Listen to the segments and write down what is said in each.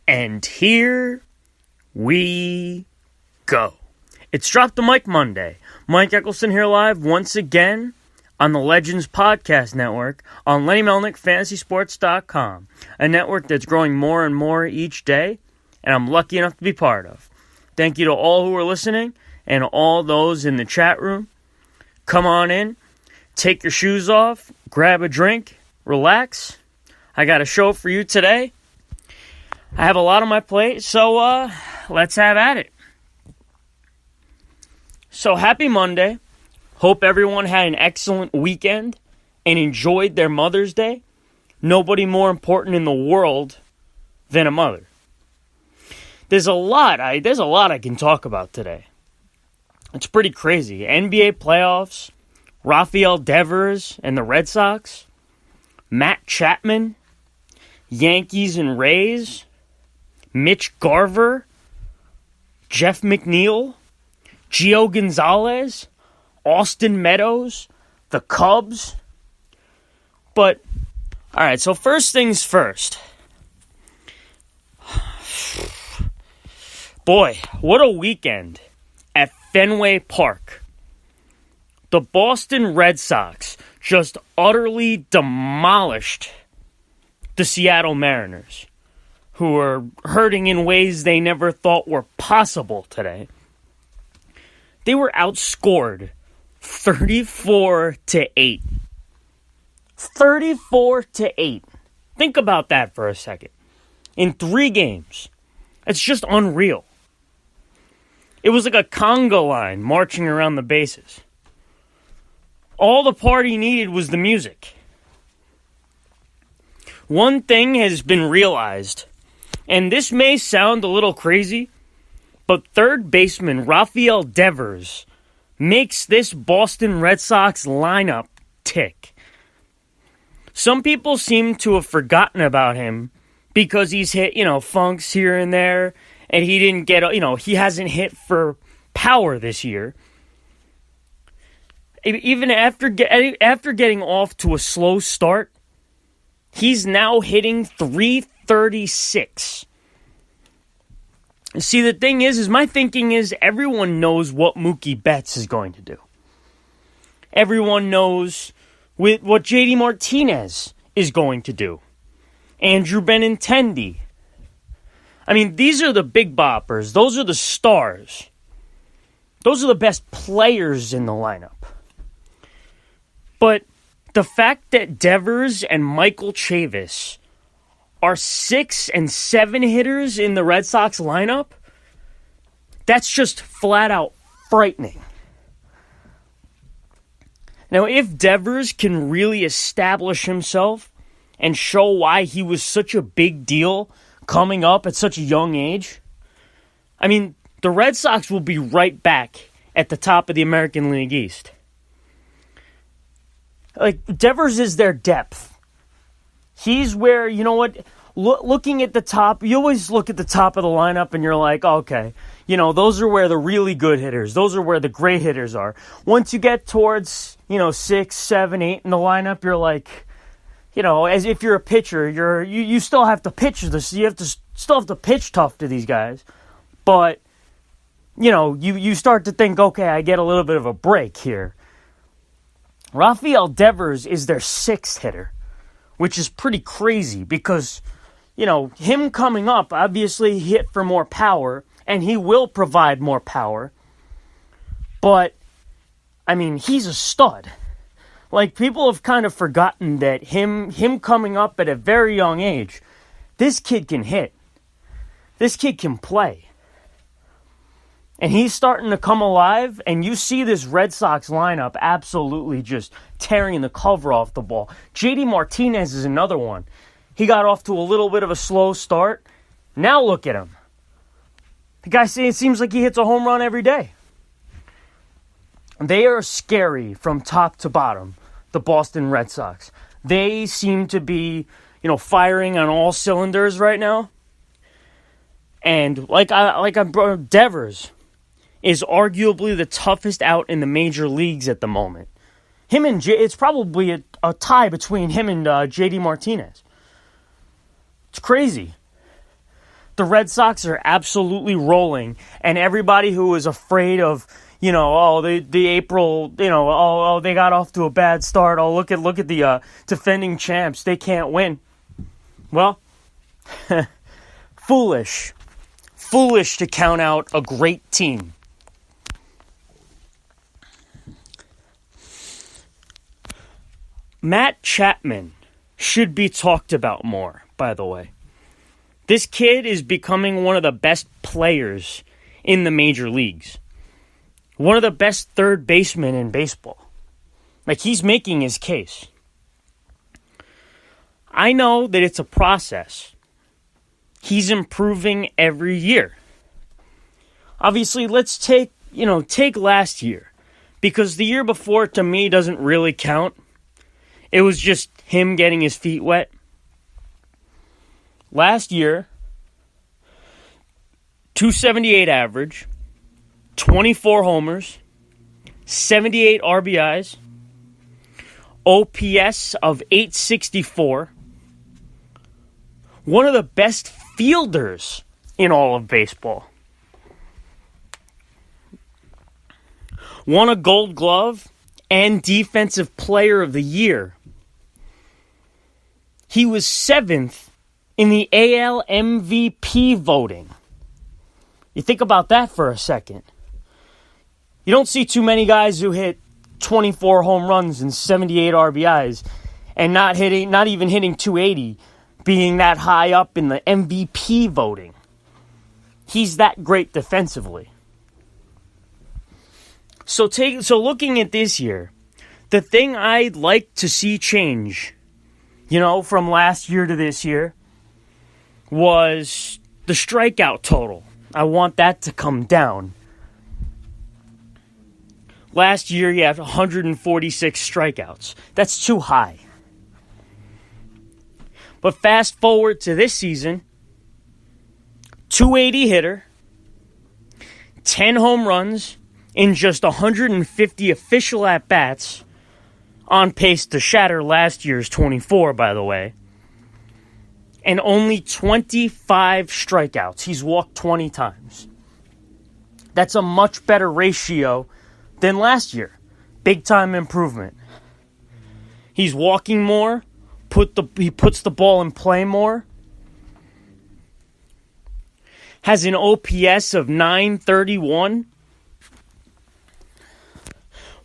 And here we go. It's Drop the Mic Monday. Mike Eccleston here live once again on the Legends Podcast Network on Lenny Melnick FantasySports.com, a network that's growing more and more each day, and I'm lucky enough to be part of. Thank you to all who are listening and all those in the chat room. Come on in, take your shoes off, grab a drink, relax. I got a show for you today. I have a lot on my plate, so let's have at it. So happy Monday. Hope everyone had an excellent weekend and enjoyed their Mother's Day. Nobody more important in the world than a mother. There's a lot I can talk about today. It's pretty crazy. NBA playoffs, Rafael Devers and the Red Sox, Matt Chapman, Yankees and Rays, Mitch Garver, Jeff McNeil, Gio Gonzalez, Austin Meadows, the Cubs. But, alright, so first things first. Boy, what a weekend at Fenway Park. The Boston Red Sox just utterly demolished the Seattle Mariners, who are hurting in ways they never thought were possible today. They were outscored 34-8. 34-8. Think about that for a second. In 3 games. It's just unreal. It was like a conga line marching around the bases. All the party needed was the music. One thing has been realized, and this may sound a little crazy, but third baseman Rafael Devers makes this Boston Red Sox lineup tick. Some people seem to have forgotten about him because he's hit, funks here and there, and he didn't get, he hasn't hit for power this year. Even after getting off to a slow start, he's now hitting .336. See, the thing is my thinking is everyone knows what Mookie Betts is going to do. Everyone knows what JD Martinez is going to do. Andrew Benintendi. I mean, these are the big boppers. Those are the stars. Those are the best players in the lineup. But the fact that Devers and Michael Chavis are 6 and 7 hitters in the Red Sox lineup, that's just flat out frightening. Now, if Devers can really establish himself and show why he was such a big deal coming up at such a young age, I mean, the Red Sox will be right back at the top of the American League East. Like, Devers is their depth. He's where, looking at the top, you always look at the top of the lineup and you're like, okay, those are where the really good hitters, those are where the great hitters are. Once you get towards, 6, 7, 8 in the lineup, you're like, as if you're a pitcher, you still have to pitch this, still have to pitch tough to these guys. But, you start to think, okay, I get a little bit of a break here. Rafael Devers is their 6th hitter, which is pretty crazy because, him coming up, obviously he hit for more power, and he will provide more power. But, I mean, he's a stud. Like, people have kind of forgotten that him coming up at a very young age, this kid can hit. This kid can play. And he's starting to come alive, and you see this Red Sox lineup absolutely just tearing the cover off the ball. JD Martinez is another one. He got off to a little bit of a slow start. Now look at him. The guy, it seems like he hits a home run every day. They are scary from top to bottom, the Boston Red Sox. They seem to be, firing on all cylinders right now. And like I brought up, Devers is arguably the toughest out in the major leagues at the moment. It's probably a tie between him and JD Martinez. It's crazy. The Red Sox are absolutely rolling, and everybody who was afraid of, the April, they got off to a bad start. Oh, look at the defending champs. They can't win. Well, foolish to count out a great team. Matt Chapman should be talked about more, by the way. This kid is becoming one of the best players in the major leagues. One of the best third basemen in baseball. Like, he's making his case. I know that it's a process. He's improving every year. Obviously, let's take last year. Because the year before, to me, doesn't really count. It was just him getting his feet wet. Last year, 278 average, 24 homers, 78 RBIs, OPS of 864. One of the best fielders in all of baseball. Won a Gold Glove and Defensive Player of the Year. He was 7th in the AL MVP voting. You think about that for a second. You don't see too many guys who hit 24 home runs and 78 RBIs and not even hitting 280, being that high up in the MVP voting. He's that great defensively. So looking at this year, the thing I'd like to see change, from last year to this year, was the strikeout total. I want that to come down. Last year, he had 146 strikeouts. That's too high. But fast forward to this season, 280 hitter, 10 home runs in just 150 official at-bats, on pace to shatter last year's 24, by the way, and only 25 strikeouts. He's walked 20 times. That's a much better ratio than last year. Big time improvement. He's walking more, he puts the ball in play more, has an OPS of 931.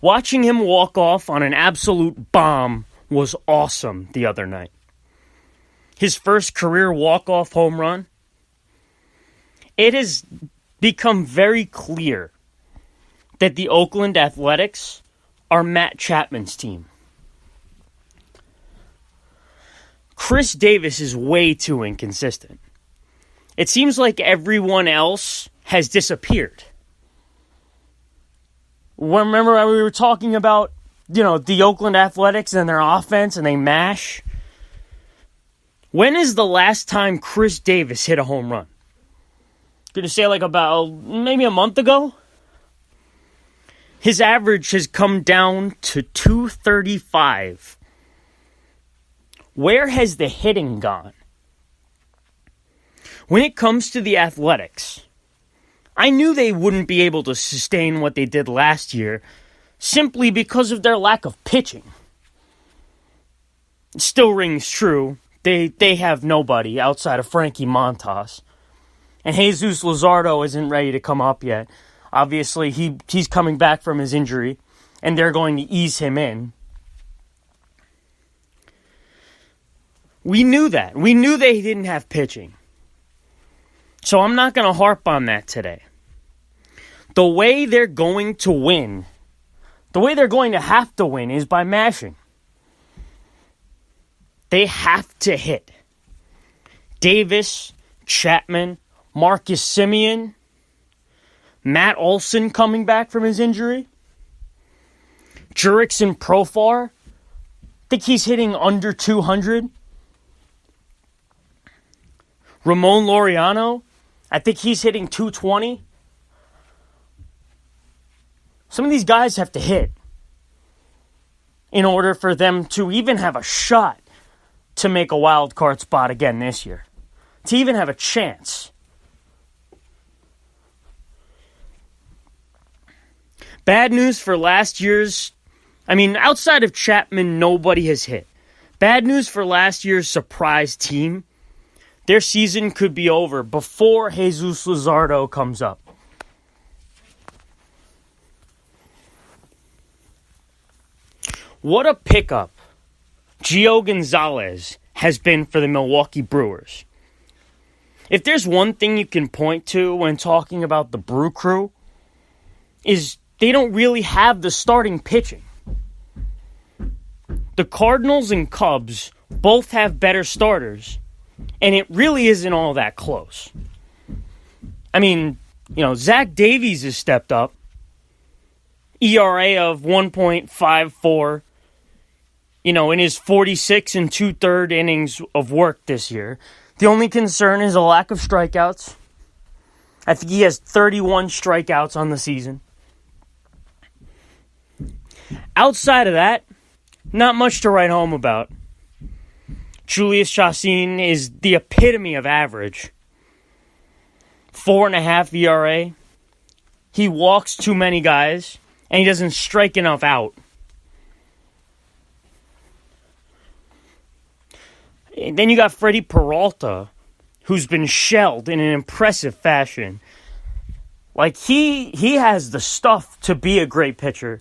Watching him walk off on an absolute bomb was awesome the other night. His first career walk-off home run. It has become very clear that the Oakland Athletics are Matt Chapman's team. Chris Davis is way too inconsistent. It seems like everyone else has disappeared. Remember we were talking about, the Oakland Athletics and their offense and they mash? When is the last time Chris Davis hit a home run? Gonna say about maybe a month ago? His average has come down to 235. Where has the hitting gone? When it comes to the Athletics, I knew they wouldn't be able to sustain what they did last year simply because of their lack of pitching. It still rings true. They have nobody outside of Frankie Montas. And Jesus Luzardo isn't ready to come up yet. Obviously, he's coming back from his injury, and they're going to ease him in. We knew that. We knew they didn't have pitching. So I'm not going to harp on that today. The way they're going to win, the way they're going to have to win is by mashing. They have to hit. Davis, Chapman, Marcus Semien, Matt Olson coming back from his injury, Jurickson Profar, I think he's hitting under 200. Ramon Laureano, I think he's hitting 220. Some of these guys have to hit in order for them to even have a shot to make a wild card spot again this year. To even have a chance. Bad news for last year's... outside of Chapman, nobody has hit. Bad news for last year's surprise team. Their season could be over before Jesus Luzardo comes up. What a pickup Gio Gonzalez has been for the Milwaukee Brewers. If there's one thing you can point to when talking about the Brew Crew, is they don't really have the starting pitching. The Cardinals and Cubs both have better starters, and it really isn't all that close. Zach Davies has stepped up. ERA of 1.54. In his 46 and 2/3 innings of work this year. The only concern is a lack of strikeouts. I think he has 31 strikeouts on the season. Outside of that, not much to write home about. Julius Chassin is the epitome of average. 4.5 ERA. He walks too many guys, and he doesn't strike enough out. And then you got Freddie Peralta, who's been shelled in an impressive fashion. He has the stuff to be a great pitcher,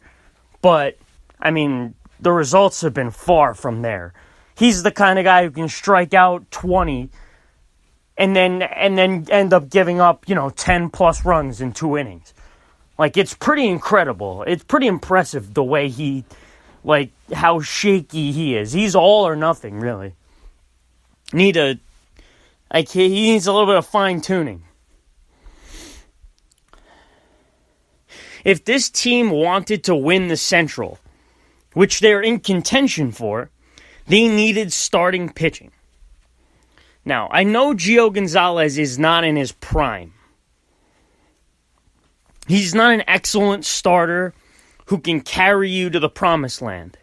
but, the results have been far from there. He's the kind of guy who can strike out 20 and then end up giving up, 10 plus runs in 2 innings. It's pretty incredible. It's pretty impressive the way he, how shaky he is. He's all or nothing, really. He needs a little bit of fine-tuning. If this team wanted to win the Central, which they're in contention for, they needed starting pitching. Now, I know Gio Gonzalez is not in his prime. He's not an excellent starter who can carry you to the promised land.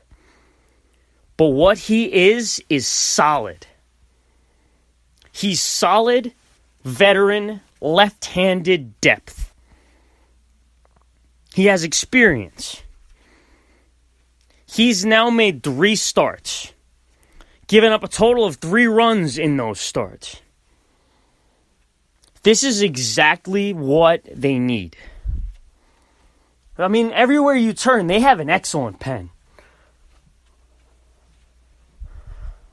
But what he is solid. He's solid, veteran, left-handed depth. He has experience. He's now made 3 starts, giving up a total of 3 runs in those starts. This is exactly what they need. Everywhere you turn, they have an excellent pen.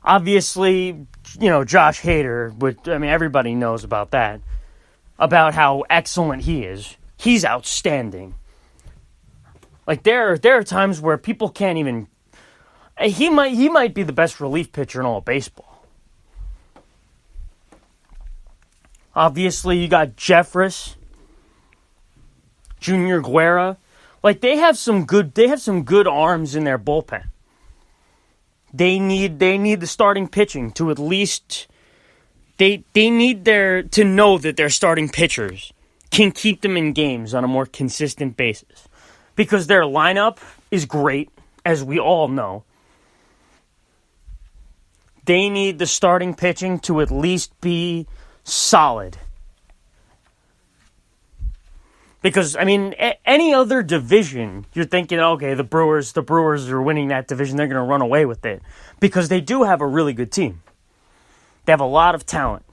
Obviously, Josh Hader, everybody knows about that, about how excellent he is. He's outstanding. There are times where people can't even... He might be the best relief pitcher in all of baseball. Obviously, you got Jeffress, Junior Guerra. They have some good arms in their bullpen. They need the starting pitching to at least... They need to know that their starting pitchers can keep them in games on a more consistent basis. Because their lineup is great, as we all know. They need the starting pitching to at least be solid. Because, any other division, you're thinking, okay, the Brewers are winning that division, they're going to run away with it. Because they do have a really good team. They have a lot of talent.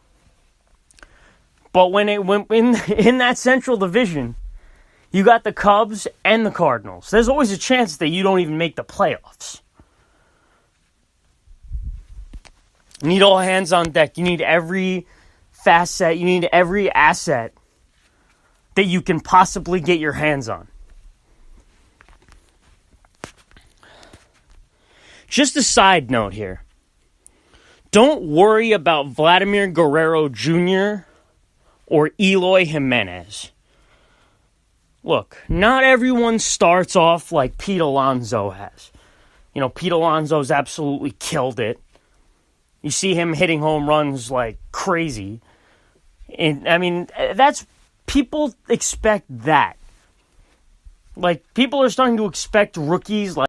But when in that Central Division, you got the Cubs and the Cardinals. There's always a chance that you don't even make the playoffs. You need all hands on deck. You need every facet. You need every asset that you can possibly get your hands on. Just a side note here. Don't worry about Vladimir Guerrero Jr. or Eloy Jimenez. Look, not everyone starts off like Pete Alonso has. Pete Alonso's absolutely killed it. You see him hitting home runs like crazy. And, that's... People expect that. People are starting to expect rookies like